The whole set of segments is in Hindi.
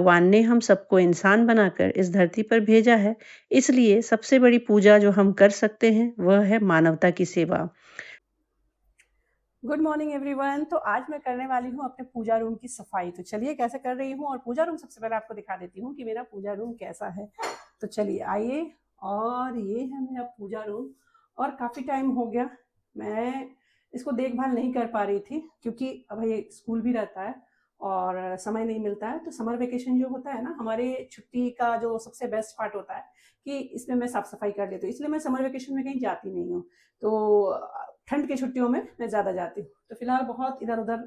भगवान ने हम सबको इंसान बनाकर इस धरती पर भेजा है, इसलिए सबसे बड़ी पूजा जो हम कर सकते हैं वह है मानवता की सेवा। Good morning everyone. तो आज मैं करने वाली हूँ अपने पूजा रूम की सफाई। तो चलिए कैसे कर रही हूँ, और पूजा रूम सबसे पहले आपको दिखा देती हूँ कि मेरा पूजा रूम कैसा है। तो चलिए आइए, और ये है मेरा पूजा रूम। और काफ़ी टाइम हो गया मैं इसको देखभाल नहीं कर पा रही थी, क्योंकि अब ये स्कूल भी रहता है और समय नहीं मिलता है। तो समर वेकेशन जो होता है ना, हमारे छुट्टी का जो सबसे बेस्ट पार्ट होता है कि इसमें मैं साफ सफाई कर लेती हूँ, इसलिए मैं समर वेकेशन में कहीं जाती नहीं हूँ। तो ठंड की छुट्टियों में मैं ज़्यादा जाती हूँ। तो फिलहाल बहुत इधर उधर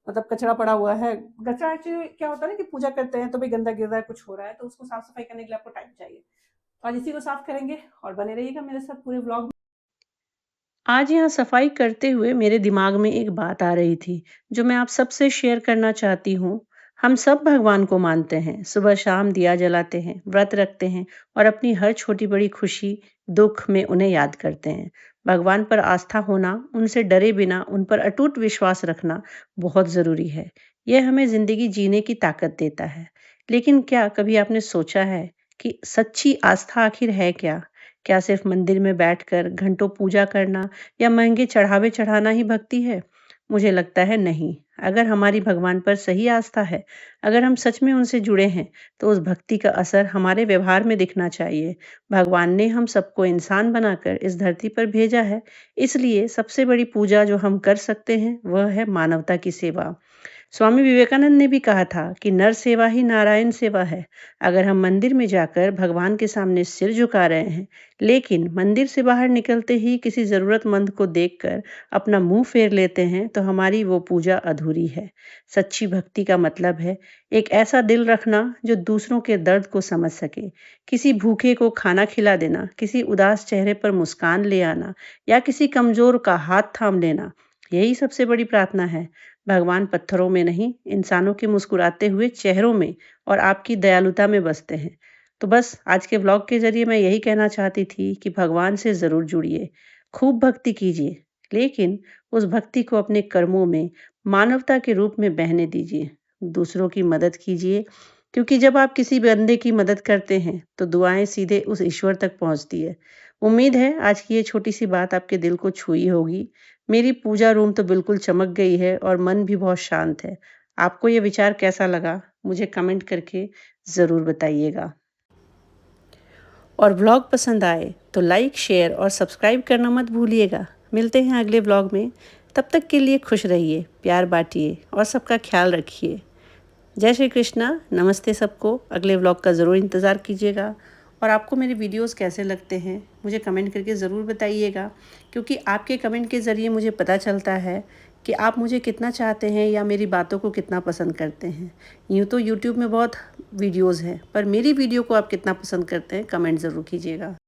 मतलब कचरा पड़ा हुआ है। कचरा एक्चुअली क्या होता है ना कि पूजा करते हैं तो भाई गंदा गिर रहा है, कुछ हो रहा है, तो उसको साफ सफाई करने के लिए आपको टाइम चाहिए। तो आज इसी को साफ करेंगे, और बने रहिएगा मेरे साथ पूरे व्लॉग। आज यहाँ सफाई करते हुए मेरे दिमाग में एक बात आ रही थी, जो मैं आप सबसे शेयर करना चाहती हूँ। हम सब भगवान को मानते हैं, सुबह शाम दिया जलाते हैं, व्रत रखते हैं और अपनी हर छोटी बड़ी खुशी, दुख में उन्हें याद करते हैं। भगवान पर आस्था होना, उनसे डरे बिना उन पर अटूट विश्वास रखना बहुत ज़रूरी है। यह हमें ज़िंदगी जीने की ताकत देता है। लेकिन क्या कभी आपने सोचा है कि सच्ची आस्था आखिर है क्या? क्या सिर्फ मंदिर में बैठकर घंटों पूजा करना या महंगे चढ़ावे चढ़ाना ही भक्ति है? मुझे लगता है नहीं। अगर हमारी भगवान पर सही आस्था है, अगर हम सच में उनसे जुड़े हैं, तो उस भक्ति का असर हमारे व्यवहार में दिखना चाहिए। भगवान ने हम सबको इंसान बनाकर इस धरती पर भेजा है, इसलिए सबसे बड़ी पूजा जो हम कर सकते हैं, वह है मानवता की सेवा। स्वामी विवेकानंद ने भी कहा था कि नर सेवा ही नारायण सेवा है। अगर हम मंदिर में जाकर भगवान के सामने सिर झुका रहे हैं, लेकिन मंदिर से बाहर निकलते ही किसी ज़रूरतमंद को देखकर अपना मुंह फेर लेते हैं, तो हमारी वो पूजा अधूरी है। सच्ची भक्ति का मतलब है एक ऐसा दिल रखना जो दूसरों के दर्द को समझ सके। किसी भूखे को खाना खिला देना, किसी उदास चेहरे पर मुस्कान ले आना या किसी कमजोर का हाथ थाम लेना, यही सबसे बड़ी प्रार्थना है। भगवान पत्थरों में नहीं, इंसानों के मुस्कुराते हुए चेहरों में और आपकी दयालुता में बसते हैं। तो बस आज के व्लॉग के ज़रिए मैं यही कहना चाहती थी कि भगवान से ज़रूर जुड़िए, खूब भक्ति कीजिए, लेकिन उस भक्ति को अपने कर्मों में मानवता के रूप में बहने दीजिए। दूसरों की मदद कीजिए, क्योंकि जब आप किसी बंदे की मदद करते हैं, तो दुआएँ सीधे उस ईश्वर तक पहुँचती है। उम्मीद है आज की ये छोटी-सी बात आपके दिल को छुई होगी। मेरी पूजा रूम तो बिल्कुल चमक गई है और मन भी बहुत शांत है। आपको ये विचार कैसा लगा? मुझे कमेंट करके ज़रूर बताइएगा। और व्लॉग पसंद आए तो लाइक, शेयर और सब्सक्राइब करना मत भूलिएगा। मिलते हैं अगले व्लॉग में। तब तक के लिए खुश रहिए, प्यार बाँटिए और सबका ख्याल रखिए। जय श्री कृष्णा, नमस्ते सबको। अगले व्लॉग का ज़रूर इंतज़ार कीजिएगा। और आपको मेरे वीडियोस कैसे लगते हैं, मुझे कमेंट करके ज़रूर बताइएगा, क्योंकि आपके कमेंट के ज़रिए मुझे पता चलता है कि आप मुझे कितना चाहते हैं या मेरी बातों को कितना पसंद करते हैं। यूँ तो यूट्यूब में बहुत वीडियोस हैं, पर मेरी वीडियो को आप कितना पसंद करते हैं, कमेंट ज़रूर कीजिएगा।